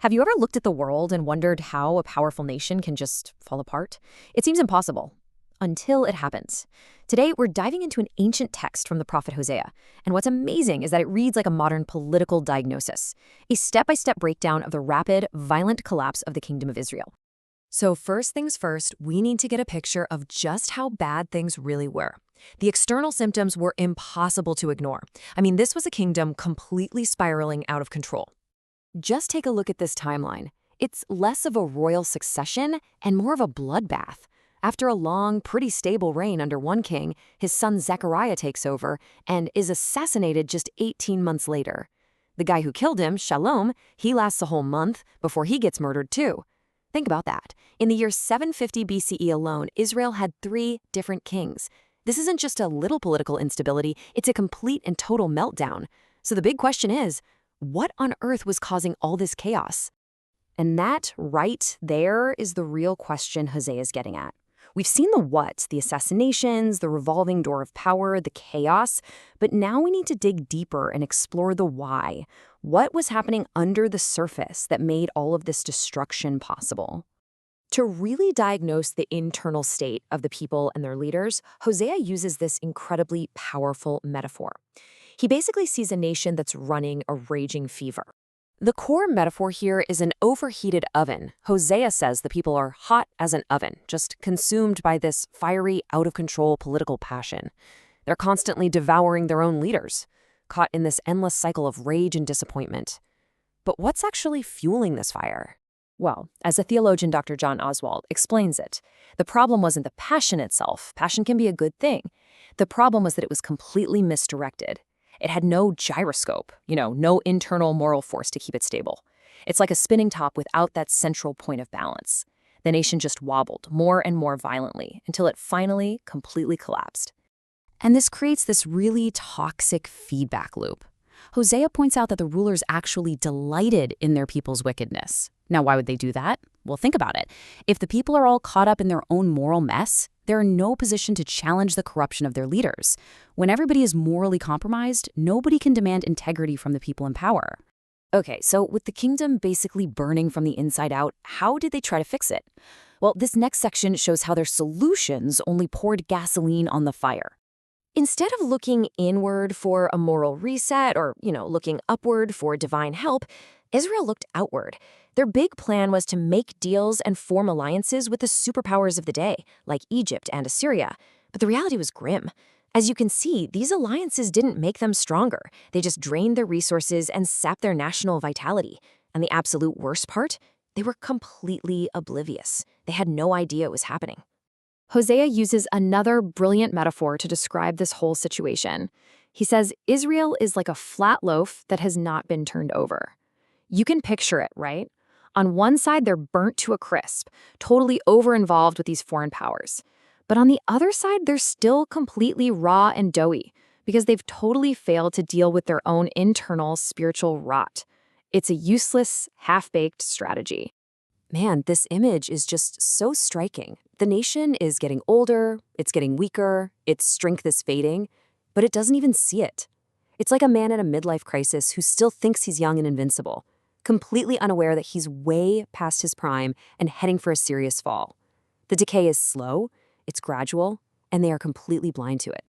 Have you ever looked at the world and wondered how a powerful nation can just fall apart? It seems impossible until it happens. Today, we're diving into an ancient text from the prophet Hosea. And what's amazing is that it reads like a modern political diagnosis, a step-by-step breakdown of the rapid, violent collapse of the kingdom of Israel. So first things first, we need to get a picture of just how bad things really were. The external symptoms were impossible to ignore. This was a kingdom completely spiraling out of control. Just take a look at this timeline. It's less of a royal succession and more of a bloodbath. After a long, pretty stable reign under one king, his son Zechariah takes over and is assassinated just 18 months later. The guy who killed him, Shalom, he lasts a whole month before he gets murdered too. Think about that. In the year 750 BCE alone, Israel had 3 different kings. This isn't just a little political instability, it's a complete and total meltdown. So the big question is, what on earth was causing all this chaos? And that right there is the real question Hosea is getting at. We've seen the what, the assassinations, the revolving door of power, the chaos, but now we need to dig deeper and explore the why. What was happening under the surface that made all of this destruction possible? To really diagnose the internal state of the people and their leaders, Hosea uses this incredibly powerful metaphor. He basically sees a nation that's running a raging fever. The core metaphor here is an overheated oven. Hosea says the people are hot as an oven, just consumed by this fiery, out-of-control political passion. They're constantly devouring their own leaders, caught in this endless cycle of rage and disappointment. But what's actually fueling this fire? Well, as the theologian Dr. Oswalt explains it, the problem wasn't the passion itself. Passion can be a good thing. The problem was that it was completely misdirected. It had no gyroscope, no internal moral force to keep it stable. It's like a spinning top without that central point of balance. The nation just wobbled more and more violently until it finally completely collapsed. And this creates this really toxic feedback loop. Hosea points out that the rulers actually delighted in their people's wickedness. Now, why would they do that? Well, think about it. If the people are all caught up in their own moral mess, they're in no position to challenge the corruption of their leaders. When everybody is morally compromised, nobody can demand integrity from the people in power. Okay, so with the kingdom basically burning from the inside out, how did they try to fix it? Well, this next section shows how their solutions only poured gasoline on the fire. Instead of looking inward for a moral reset or, looking upward for divine help, Israel looked outward. Their big plan was to make deals and form alliances with the superpowers of the day, like Egypt and Assyria. But the reality was grim. As you can see, these alliances didn't make them stronger. They just drained their resources and sapped their national vitality. And the absolute worst part? They were completely oblivious. They had no idea it was happening. Hosea uses another brilliant metaphor to describe this whole situation. He says Israel is like a flat loaf that has not been turned over. You can picture it, right? On one side, they're burnt to a crisp, totally over-involved with these foreign powers. But on the other side, they're still completely raw and doughy because they've totally failed to deal with their own internal spiritual rot. It's a useless, half-baked strategy. Man, this image is just so striking. The nation is getting older, it's getting weaker, its strength is fading, but it doesn't even see it. It's like a man in a midlife crisis who still thinks he's young and invincible, completely unaware that he's way past his prime and heading for a serious fall. The decay is slow, it's gradual, and they are completely blind to it.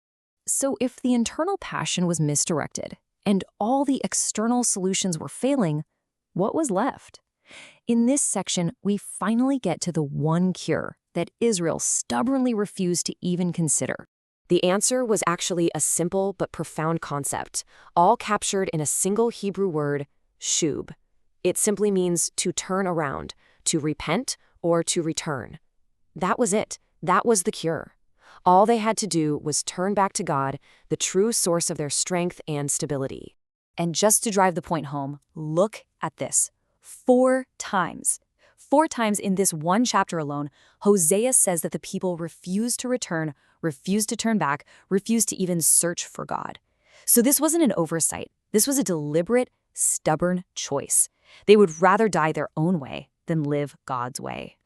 So if the internal passion was misdirected and all the external solutions were failing, what was left? In this section, we finally get to the one cure that Israel stubbornly refused to even consider. The answer was actually a simple but profound concept, all captured in a single Hebrew word, shub. It simply means to turn around, to repent, or to return. That was it. That was the cure. All they had to do was turn back to God, the true source of their strength and stability. And just to drive the point home, look at this. 4 times. 4 times in this one chapter alone, Hosea says that the people refused to return, refused to turn back, refused to even search for God. So this wasn't an oversight. This was a deliberate, stubborn choice. They would rather die their own way than live God's way.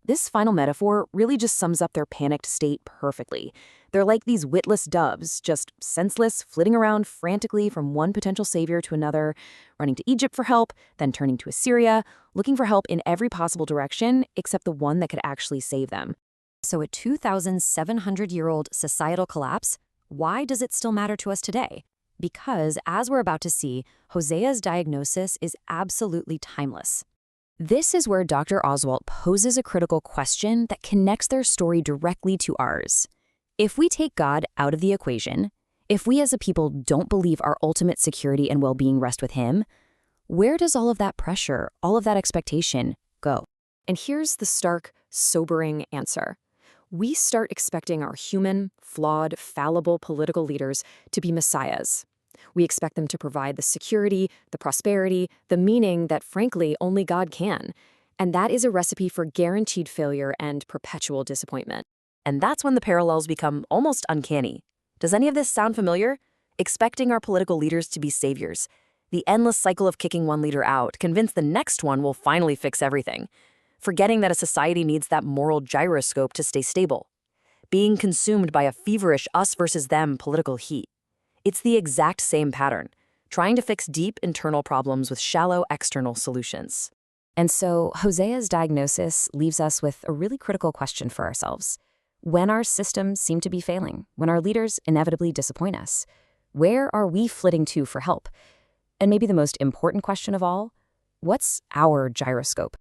This final metaphor really just sums up their panicked state perfectly. They're like these witless doves, just senseless, flitting around frantically from one potential savior to another, running to Egypt for help, then turning to Assyria, looking for help in every possible direction except the one that could actually save them. So a 2,700-year-old societal collapse, why does it still matter to us today? Because, as we're about to see, Hosea's diagnosis is absolutely timeless. This is where Dr. Oswalt poses a critical question that connects their story directly to ours. If we take God out of the equation, if we as a people don't believe our ultimate security and well-being rest with Him, where does all of that pressure, all of that expectation go? And here's the stark, sobering answer. We start expecting our human, flawed, fallible political leaders to be messiahs. We expect them to provide the security, the prosperity, the meaning that, frankly, only God can. And that is a recipe for guaranteed failure and perpetual disappointment. And that's when the parallels become almost uncanny. Does any of this sound familiar? Expecting our political leaders to be saviors. The endless cycle of kicking one leader out, convinced the next one will finally fix everything. Forgetting that a society needs that moral gyroscope to stay stable. Being consumed by a feverish us versus them political heat. It's the exact same pattern, trying to fix deep internal problems with shallow external solutions. And so Hosea's diagnosis leaves us with a really critical question for ourselves. When our systems seem to be failing, when our leaders inevitably disappoint us, where are we flitting to for help? And maybe the most important question of all, what's our gyroscope?